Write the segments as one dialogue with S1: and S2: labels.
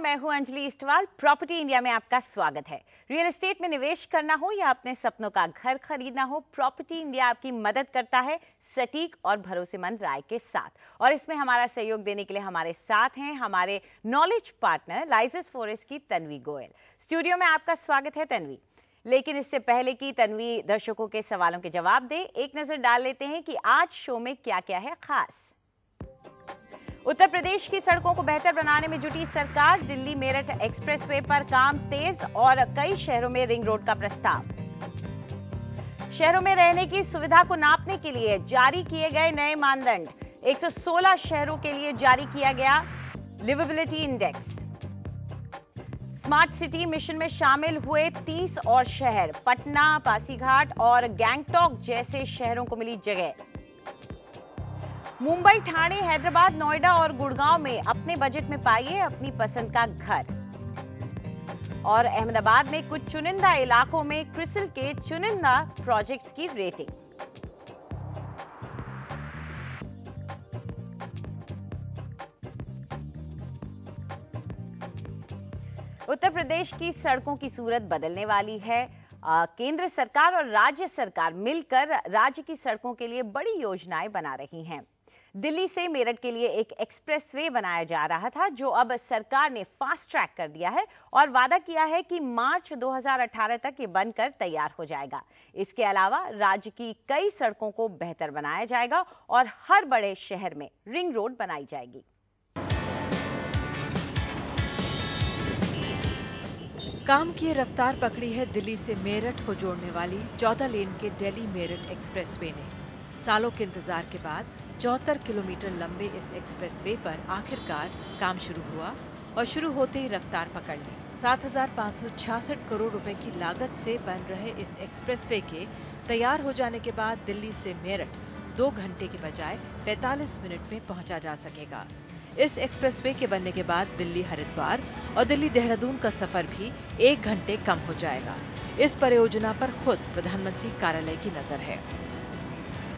S1: मैं हूं Anjali इस्टवाल। Property India में आपका स्वागत है। रियल एस्टेट में निवेश करना हो या अपने सपनों का घर खरीदना हो, प्रॉपर्टी इंडिया आपकी मदद करता है सटीक और भरोसेमंद राय के साथ। और इसमें हमारा सहयोग देने के लिए हमारे साथ हैं हमारे नॉलेज पार्टनर लाइसेस फॉरेस्ट की तन्वी गोयल। स्टूडियो में आपका स्वागत है तन्वी। लेकिन इससे पहले कि तन्वी दर्शकों के सवालों के जवाब दे, एक नजर डाल लेते हैं कि आज शो में क्या क्या है खास। उत्तर प्रदेश की सड़कों को बेहतर बनाने में जुटी सरकार, दिल्ली मेरठ एक्सप्रेसवे पर काम तेज और कई शहरों में रिंग रोड का प्रस्ताव। शहरों में रहने की सुविधा को नापने के लिए जारी किए गए नए मानदंड, 116 शहरों के लिए जारी किया गया liveability index. Smart city mission में शामिल हुए 30 और शहर, पटना, पासीघाट और गैंगटॉक जैसे शहरों को मिली जगह। मुंबई, ठाणे, हैदराबाद, नोएडा और गुड़गांव में अपने बजट में पाइए अपनी पसंद का घर। और अहमदाबाद में कुछ चुनिंदा इलाकों में क्रिसिल के चुनिंदा प्रोजेक्ट्स की रेटिंग। उत्तर प्रदेश की सड़कों की सूरत बदलने वाली है। केंद्र सरकार और राज्य सरकार मिलकर राज्य की सड़कों के लिए बड़ी योजनाएं बना रही हैं। दिल्ली से मेरठ के लिए एक एक्सप्रेसवे बनाया जा रहा था, जो अब सरकार ने फास्ट ट्रैक कर दिया है और वादा किया है कि मार्च 2018 तक ये बनकर तैयार हो जाएगा। इसके अलावा राज्य की कई सड़कों को बेहतर बनाया जाएगा और हर बड़े शहर में रिंग रोड बनाई जाएगी।
S2: काम की रफ्तार पकड़ी है दिल्ली से मेरठ को जोड़ने वाली 14 लेन के दिल्ली मेरठ एक्सप्रेसवे ने। सालों के इंतजार के बाद 74 किलोमीटर लंबे इस एक्सप्रेसवे पर आखिरकार काम शुरू हुआ और शुरू होते ही रफ्तार पकड़ ली। 7,566 करोड़ रुपए की लागत से बन रहे इस एक्सप्रेसवे के तैयार हो जाने के बाद दिल्ली से मेरठ 2 घंटे के बजाय 45 मिनट में पहुंचा जा सकेगा। इस एक्सप्रेसवे के बनने के बाद दिल्ली हरिद्वार और दिल्ली देहरादून का सफर भी 1 घंटे कम हो जाएगा। इस परियोजना पर खुद प्रधानमंत्री कार्यालय की नजर है।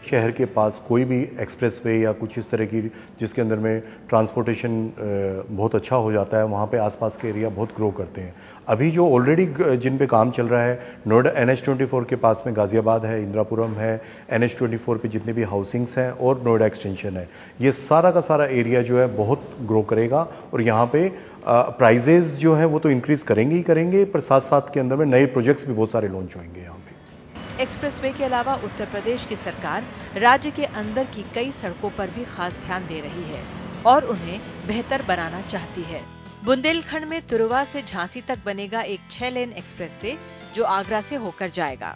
S3: शहर के पास कोई भी एक्सप्रेसवे या कुछ इस तरह की जिसके अंदर में ट्रांसपोर्टेशन बहुत अच्छा हो जाता है, वहाँ पे आसपास के एरिया बहुत ग्रो करते हैं। अभी जो ऑलरेडी जिन पे काम चल रहा है, नोएडा NH24 के पास में गाजियाबाद है, इंदिरापुरम है, NH24 पे जितने भी हाउसिंग्स हैं और नोएडा एक्सटेंशन है, ये सारा का सारा एरिया जो है बहुत ग्रो करेगा। और यहाँ पे प्राइजेज जो है वो तो इंक्रीज करेंगे ही करेंगे, पर साथ साथ के अंदर में नए प्रोजेक्ट्स भी बहुत सारे लॉन्च होंगे यहाँ पे।
S2: एक्सप्रेसवे के अलावा उत्तर प्रदेश की सरकार राज्य के अंदर की कई सड़कों पर भी खास ध्यान दे रही है और उन्हें बेहतर बनाना चाहती है। बुंदेलखंड में तुरवा से झांसी तक बनेगा एक 6 लेन एक्सप्रेसवे, जो आगरा से होकर जाएगा।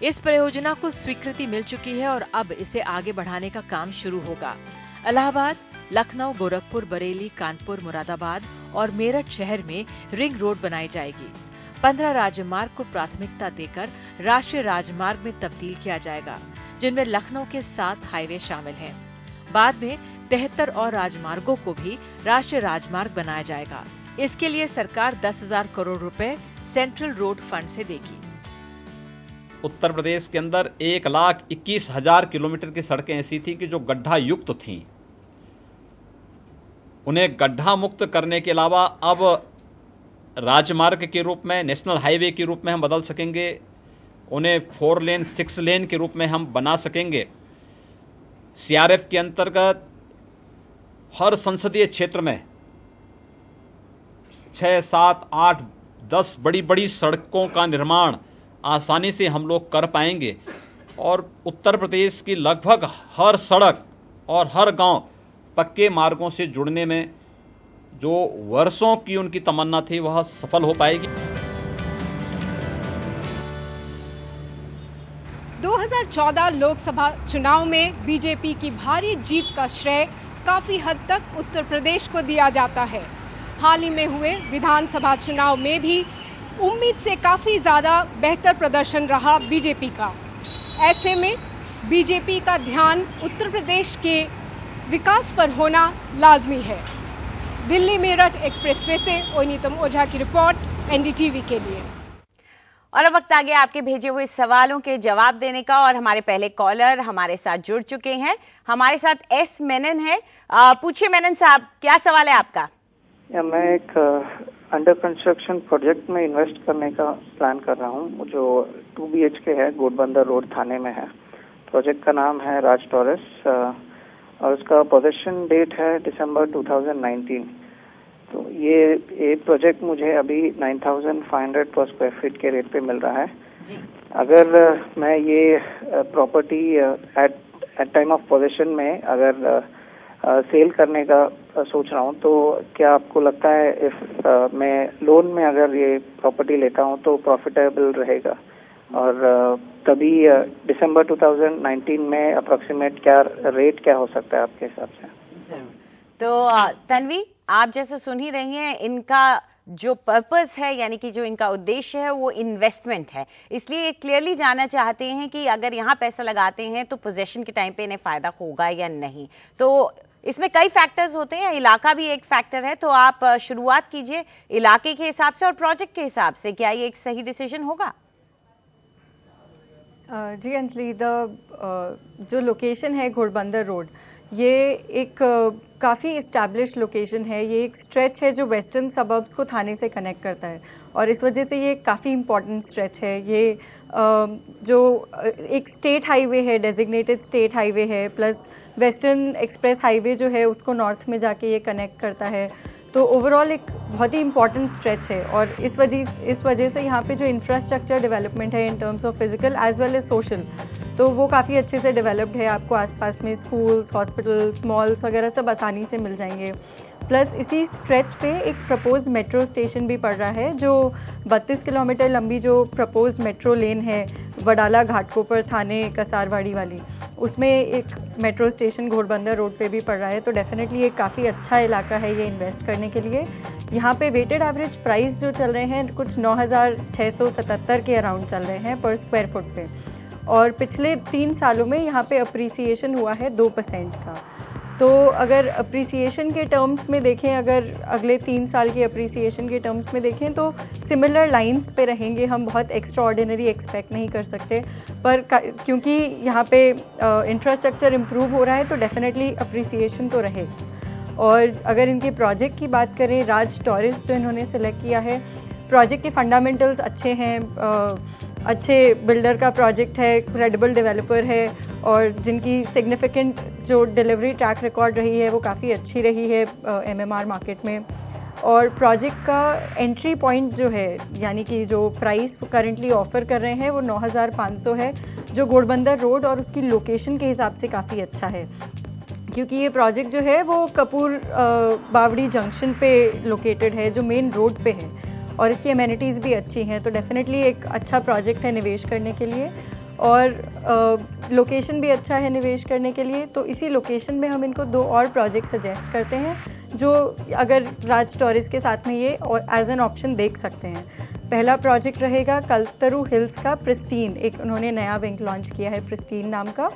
S2: इस परियोजना को स्वीकृति मिल चुकी है और अब इसे आगे बढ़ाने का काम शुरू होगा। इलाहाबाद, लखनऊ, गोरखपुर, बरेली, कानपुर, मुरादाबाद और मेरठ शहर में रिंग रोड बनाई जाएगी। 15 राजमार्ग को प्राथमिकता देकर राष्ट्रीय राजमार्ग में तब्दील किया जाएगा, जिनमें लखनऊ के 7 हाईवे शामिल हैं। बाद में 73 और राजमार्गों को भी राष्ट्रीय राजमार्ग बनाया जाएगा। इसके लिए सरकार 10,000 करोड़ रुपए सेंट्रल रोड फंड से देगी।
S4: उत्तर प्रदेश के अंदर 1,21,000 किलोमीटर की सड़कें ऐसी थी कि जो गड्ढा युक्त थीं। उन्हें गड्ढा मुक्त करने के अलावा अब राजमार्ग के रूप में, नेशनल हाईवे के रूप में हम बदल सकेंगे। उन्हें 4 लेन 6 लेन के रूप में हम बना सकेंगे। CRF के अंतर्गत हर संसदीय क्षेत्र में 6, 7, 8, 10 बड़ी बड़ी सड़कों का निर्माण आसानी से हम लोग कर पाएंगे और उत्तर प्रदेश की लगभग हर सड़क और हर गांव पक्के मार्गों से जुड़ने में जो वर्षों की उनकी तमन्ना थी वह सफल हो पाएगी।
S5: 2014 लोकसभा चुनाव में बीजेपी की भारी जीत का श्रेय काफी हद तक उत्तर प्रदेश को दिया जाता है। हाल ही में हुए विधानसभा चुनाव में भी उम्मीद से काफी ज्यादा बेहतर प्रदर्शन रहा बीजेपी का। ऐसे में बीजेपी का ध्यान उत्तर प्रदेश के विकास पर होना लाजमी है। दिल्ली मेरठ एक्सप्रेसवे से ओनितम ओझा की रिपोर्ट NDTV के लिए।
S1: और अब वक्त आ गया आपके भेजे हुए सवालों के जवाब देने का और हमारे पहले कॉलर हमारे साथ जुड़ चुके हैं। हमारे साथ S मेनन है। पूछिए मेनन साहब, क्या सवाल है आपका?
S6: या मैं एक अंडर कंस्ट्रक्शन प्रोजेक्ट में इन्वेस्ट करने का प्लान कर रहा हूँ, जो 2 BHK है, घोड़बंदर रोड थाने में है। प्रोजेक्ट का नाम है राज टॉरस और उसका पोजीशन डेट है दिसंबर 2019। तो ये प्रोजेक्ट मुझे अभी 9,500 पर स्क्वायर फीट के रेट पे मिल रहा है। अगर मैं ये property at time of position में अगर सेल करने का सोच रहा हूँ, तो क्या आपको लगता है इफ मैं लोन में अगर ये प्रॉपर्टी लेता हूँ तो प्रॉफिटेबल रहेगा? और तभी दिसंबर 2019 में अप्रोक्सीमेट रेट क्या हो सकता है आपके हिसाब से?
S1: तो तन्वी, आप जैसे सुन ही रही हैं, इनका जो पर्पस है यानी कि जो इनका उद्देश्य है वो इन्वेस्टमेंट है, इसलिए क्लियरली जानना चाहते हैं कि अगर यहाँ पैसा लगाते हैं तो पोजेशन के टाइम पे इन्हें फायदा होगा या नहीं। तो इसमें कई फैक्टर्स होते हैं, इलाका भी एक फैक्टर है। तो आप शुरुआत कीजिए इलाके के हिसाब से और प्रोजेक्ट के हिसाब से, क्या ये एक सही डिसीजन होगा?
S7: जी अंजलि, जो लोकेशन है घोड़बंदर रोड, ये एक काफ़ी इस्टेब्लिश लोकेशन है। ये एक स्ट्रेच है जो वेस्टर्न सबर्ब्स को थाने से कनेक्ट करता है और इस वजह से ये काफ़ी इम्पॉर्टेंट स्ट्रेच है। ये जो एक स्टेट हाईवे है, डेजिग्नेटेड स्टेट हाईवे है, प्लस वेस्टर्न एक्सप्रेस हाईवे जो है उसको नॉर्थ में जाके ये कनेक्ट करता है। तो ओवरऑल एक बहुत ही इम्पॉर्टेंट स्ट्रेच है और इस वजह से यहाँ पे जो इंफ्रास्ट्रक्चर डेवलपमेंट है in terms of physical as well as social, तो वो काफ़ी अच्छे से डेवलप्ड है। आपको आसपास में स्कूल्स, हॉस्पिटल्स, मॉल्स वगैरह सब आसानी से मिल जाएंगे। प्लस इसी स्ट्रेच पे एक प्रपोज मेट्रो स्टेशन भी पड़ रहा है, जो 32 किलोमीटर लंबी जो प्रपोज मेट्रो लेन है वडाला घाटकोपर थाने कसारवाड़ी वाली, उसमें एक मेट्रो स्टेशन घोड़बंदर रोड पे भी पड़ रहा है। तो डेफिनेटली एक काफ़ी अच्छा इलाका है ये इन्वेस्ट करने के लिए। यहाँ पे वेटेड एवरेज प्राइस जो चल रहे हैं कुछ 9,677 के अराउंड चल रहे हैं पर स्क्वायर फुट पे, और पिछले 3 सालों में यहाँ पे अप्रिसिएशन हुआ है 2% का। तो अगर अप्रिसिएशन के टर्म्स में देखें, अगर अगले 3 साल की अप्रिसिएशन के टर्म्स में देखें तो सिमिलर लाइंस पे रहेंगे। हम बहुत एक्स्ट्रा ऑर्डिनरी एक्सपेक्ट नहीं कर सकते, पर क्योंकि यहाँ पे इंफ्रास्ट्रक्चर इम्प्रूव हो रहा है तो डेफिनेटली अप्रिसिएशन तो रहेगी। और अगर इनके प्रोजेक्ट की बात करें, राज टॉरस जो इन्होंने सेलेक्ट किया है, प्रोजेक्ट के फंडामेंटल्स अच्छे हैं, अच्छे बिल्डर का प्रोजेक्ट है, क्रेडिबल डेवलपर है और जिनकी सिग्निफिकेंट जो डिलीवरी ट्रैक रिकॉर्ड रही है वो काफ़ी अच्छी रही है MMR मार्केट में। और प्रोजेक्ट का एंट्री पॉइंट जो है, यानी कि जो प्राइस करंटली ऑफर कर रहे हैं वो 9,500 है, जो घोड़बंदर रोड और उसकी लोकेशन के हिसाब से काफ़ी अच्छा है, क्योंकि ये प्रोजेक्ट जो है वो कपूर बावड़ी जंक्शन पे लोकेटेड है, जो मेन रोड पे है, और इसकी एमेनिटीज़ भी अच्छी हैं। तो डेफिनेटली एक अच्छा प्रोजेक्ट है निवेश करने के लिए, और लोकेशन भी अच्छा है निवेश करने के लिए। तो इसी लोकेशन में हम इनको 2 और प्रोजेक्ट सजेस्ट करते हैं, जो अगर राज टॉरस के साथ में ये एज एन ऑप्शन देख सकते हैं। पहला प्रोजेक्ट रहेगा कल्पतरू हिल्स का प्रिस्टीन, एक उन्होंने नया विंग लॉन्च किया है प्रिस्टीन नाम का।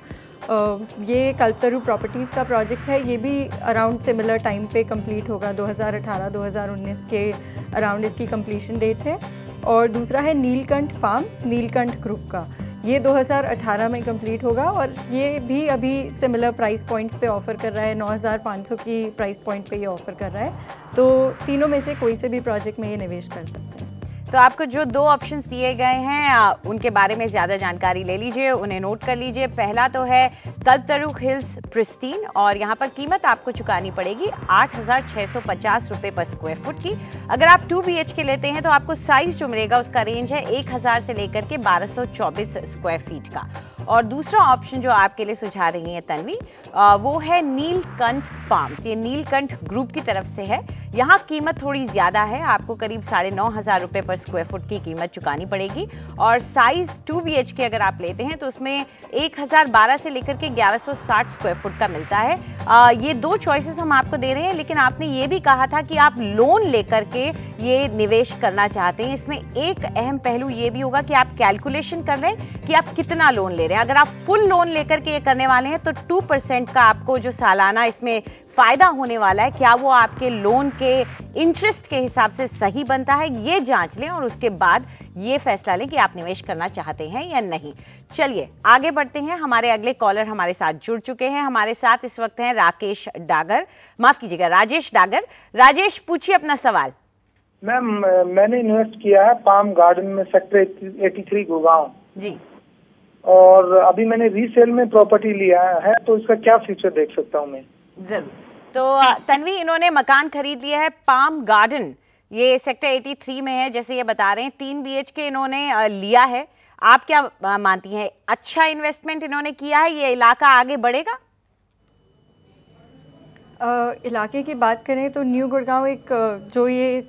S7: ये कल्पतरू प्रॉपर्टीज़ का प्रोजेक्ट है, ये भी अराउंड सिमिलर टाइम पे कंप्लीट होगा, 2018-2019 के अराउंड इसकी कंप्लीशन डेट है। और दूसरा है नीलकंठ फार्म्स, नीलकंठ ग्रुप का, ये 2018 में कंप्लीट होगा और ये भी अभी सिमिलर प्राइस पॉइंट्स पे ऑफ़र कर रहा है, 9,500 की प्राइस पॉइंट पे ये ऑफ़र कर रहा है। तो तीनों में से कोई से भी प्रोजेक्ट में ये निवेश कर सकते हैं।
S1: तो आपको जो 2 ऑप्शंस दिए गए हैं उनके बारे में ज़्यादा जानकारी ले लीजिए, उन्हें नोट कर लीजिए। पहला तो है कल्पतरू हिल्स प्रिस्टीन, और यहाँ पर कीमत आपको चुकानी पड़ेगी 8,650 रुपये पर स्क्वायर फुट की। अगर आप 2 BHK लेते हैं तो आपको साइज जो मिलेगा उसका रेंज है 1,000 से लेकर के 1,224 स्क्वायर फीट का। और दूसरा ऑप्शन जो आपके लिए सुझा रही है तन्वी, वो है नीलकंठ फार्म्स, ये नीलकंठ ग्रुप की तरफ से है। यहाँ कीमत थोड़ी ज़्यादा है, आपको करीब 9,500 रुपये पर स्क्वायर फुट की कीमत चुकानी पड़ेगी, और साइज 2 BHK अगर आप लेते हैं तो उसमें 1,012 से लेकर के 1,160 स्क्वायर फुट का मिलता है। ये 2 चॉइसेस हम आपको दे रहे हैं, लेकिन आपने ये भी कहा था कि आप लोन लेकर के ये निवेश करना चाहते हैं। इसमें एक अहम पहलू ये भी होगा कि आप कैलकुलेशन कर लें कि आप कितना लोन ले रहे हैं। अगर आप फुल लोन लेकर के ये करने वाले हैं तो 2% का आपको जो सालाना इसमें फायदा होने वाला है, क्या वो आपके लोन के इंटरेस्ट के हिसाब से सही बनता है, ये जांच लें और उसके बाद ये फैसला लें कि आप निवेश करना चाहते हैं या नहीं। चलिए आगे बढ़ते हैं। हमारे अगले कॉलर हमारे साथ जुड़ चुके हैं। हमारे साथ इस वक्त हैं राकेश डागर, माफ कीजिएगा राजेश डागर। राजेश, पूछिए अपना सवाल।
S8: मैम, मैंने इन्वेस्ट किया है पाम गार्डन में, सेक्टर 83 गुड़गांव
S1: जी,
S8: और अभी मैंने रीसेल में प्रॉपर्टी लिया है, तो इसका क्या फ्यूचर देख सकता हूँ मैं?
S1: जरूर। तो तन्वी, इन्होंने मकान खरीद लिया है पाम गार्डन, ये सेक्टर 83 में है, जैसे ये बता रहे हैं 3 BHK इन्होंने लिया है। आप क्या मानती हैं, अच्छा इन्वेस्टमेंट इन्होंने किया है, ये इलाका आगे बढ़ेगा?
S7: इलाके की बात करें तो न्यू गुड़गांव एक जो ये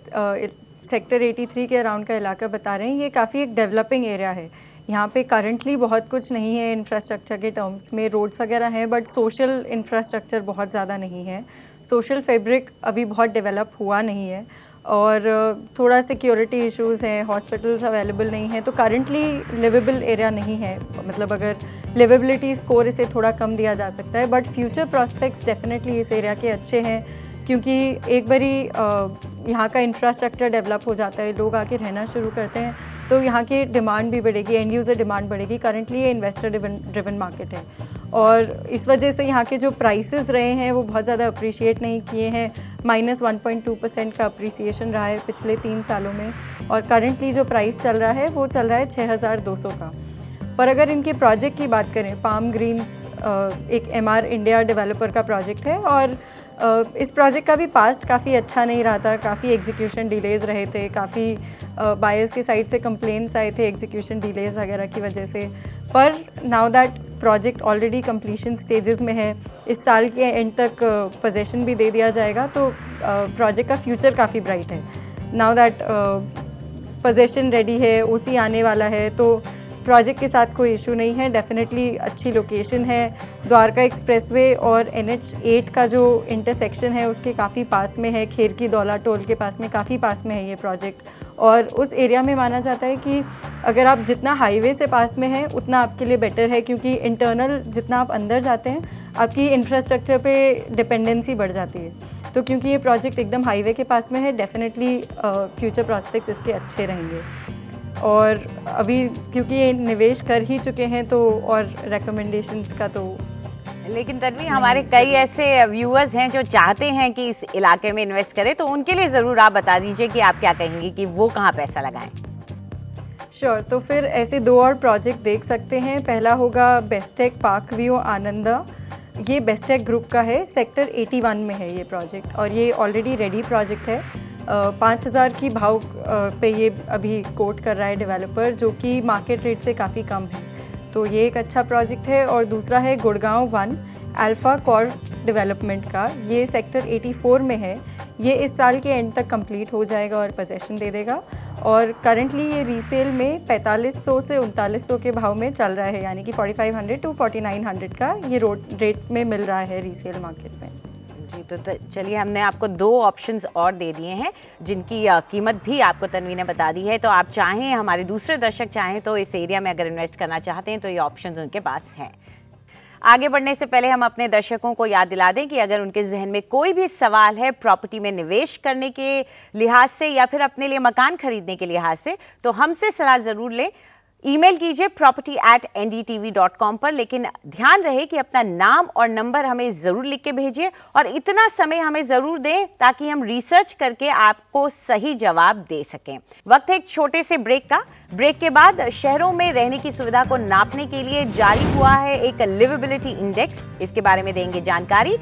S7: सेक्टर 83 के अराउंड का इलाका बता रहे हैं, ये काफ़ी एक डेवलपिंग एरिया है। यहाँ पे करंटली बहुत कुछ नहीं है इंफ्रास्ट्रक्चर के टर्म्स में, रोड्स वगैरह हैं, बट सोशल इंफ्रास्ट्रक्चर बहुत ज़्यादा नहीं है। सोशल फैब्रिक अभी बहुत डेवलप हुआ नहीं है और थोड़ा सिक्योरिटी इश्यूज हैं, हॉस्पिटल्स अवेलेबल नहीं है, तो करंटली लिवेबल एरिया नहीं है। मतलब अगर लिवेबिलिटी स्कोर इसे थोड़ा कम दिया जा सकता है, बट फ्यूचर प्रॉस्पेक्ट्स डेफिनेटली इस एरिया के अच्छे हैं, क्योंकि एक बारी यहाँ का इंफ्रास्ट्रक्चर डेवलप हो जाता है, लोग आके रहना शुरू करते हैं, तो यहाँ की डिमांड भी बढ़ेगी, एंड यूज़र डिमांड बढ़ेगी। करंटली ये इन्वेस्टर ड्रिवन मार्केट है और इस वजह से यहाँ के जो प्राइसेस रहे हैं वो बहुत ज़्यादा अप्रिशिएट नहीं किए हैं। -1.2% का अप्रिसिएशन रहा है पिछले 3 सालों में, और करंटली जो प्राइस चल रहा है वो चल रहा है 6,200 का। पर अगर इनके प्रोजेक्ट की बात करें, पाम ग्रीन्स एक MR इंडिया डेवलपर का प्रोजेक्ट है और इस प्रोजेक्ट का भी पास्ट काफ़ी अच्छा नहीं रहा था, काफ़ी एग्जीक्यूशन डिलेज रहे थे, काफ़ी बायर्स के साइड से कंप्लेंट्स आए थे एग्जीक्यूशन डिलेज वगैरह की वजह से। पर now that project already completion stages में है, इस साल के एंड तक पोजेसन भी दे दिया जाएगा, तो प्रोजेक्ट का फ्यूचर काफ़ी ब्राइट है। नाउ दैट पोजेसन रेडी है, OC आने वाला है, तो प्रोजेक्ट के साथ कोई इशू नहीं है। डेफिनेटली अच्छी लोकेशन है, द्वारका एक्सप्रेसवे और NH8 का जो इंटरसेक्शन है उसके काफ़ी पास में है, खेर की दौला टोल के पास में, काफ़ी पास में है ये प्रोजेक्ट। और उस एरिया में माना जाता है कि अगर आप जितना हाईवे से पास में हैं उतना आपके लिए बेटर है, क्योंकि इंटरनल जितना आप अंदर जाते हैं आपकी इंफ्रास्ट्रक्चर पे डिपेंडेंसी बढ़ जाती है। तो क्योंकि ये प्रोजेक्ट एकदम हाईवे के पास में है, डेफिनेटली फ्यूचर प्रॉस्पेक्ट्स इसके अच्छे रहेंगे। और अभी क्योंकि ये निवेश कर ही चुके हैं तो और रिकमेंडेशंस का तो।
S1: लेकिन तन्वी, हमारे कई ऐसे व्यूअर्स हैं जो चाहते हैं कि इस इलाके में इन्वेस्ट करें, तो उनके लिए ज़रूर आप बता दीजिए कि आप क्या कहेंगे कि वो कहाँ पैसा लगाएं।
S7: श्योर, तो फिर ऐसे 2 और प्रोजेक्ट देख सकते हैं। पहला होगा बेस्टेक पार्क व्यू आनंदा, ये बेस्टेक ग्रुप का है, सेक्टर 81 में है ये प्रोजेक्ट और ये ऑलरेडी रेडी प्रोजेक्ट है। 5,000 की भाव पे ये अभी कोट कर रहा है डेवलपर, जो कि मार्केट रेट से काफ़ी कम है, तो ये एक अच्छा प्रोजेक्ट है। और दूसरा है गुड़गांव 1 अल्फा कॉर डेवलपमेंट का, ये सेक्टर 84 में है, ये इस साल के एंड तक कंप्लीट हो जाएगा और पोजेसन दे देगा। और करंटली ये रीसेल में 4500 से 3900 के भाव में चल रहा है, यानी कि 4500 to 4900 का ये रेट में मिल रहा है रीसेल मार्केट में।
S1: जी, तो चलिए, हमने आपको 2 ऑप्शंस और दे दिए हैं जिनकी कीमत भी आपको तन्वी ने बता दी है। तो आप चाहें, हमारे दूसरे दर्शक चाहें तो इस एरिया में अगर इन्वेस्ट करना चाहते हैं तो ये ऑप्शंस उनके पास हैं। आगे बढ़ने से पहले हम अपने दर्शकों को याद दिला दें कि अगर उनके जहन में कोई भी सवाल है प्रॉपर्टी में निवेश करने के लिहाज से या फिर अपने लिए मकान खरीदने के लिहाज से, तो हमसे सलाह जरूर लें। ईमेल कीजिए property@ndtv.com पर, लेकिन ध्यान रहे कि अपना नाम और नंबर हमें जरूर लिख के भेजिए और इतना समय हमें जरूर दें ताकि हम रिसर्च करके आपको सही जवाब दे सकें। वक्त है एक छोटे से ब्रेक का। ब्रेक के बाद शहरों में रहने की सुविधा को नापने के लिए जारी हुआ है एक लिवेबिलिटी इंडेक्स, इसके बारे में देंगे जानकारी।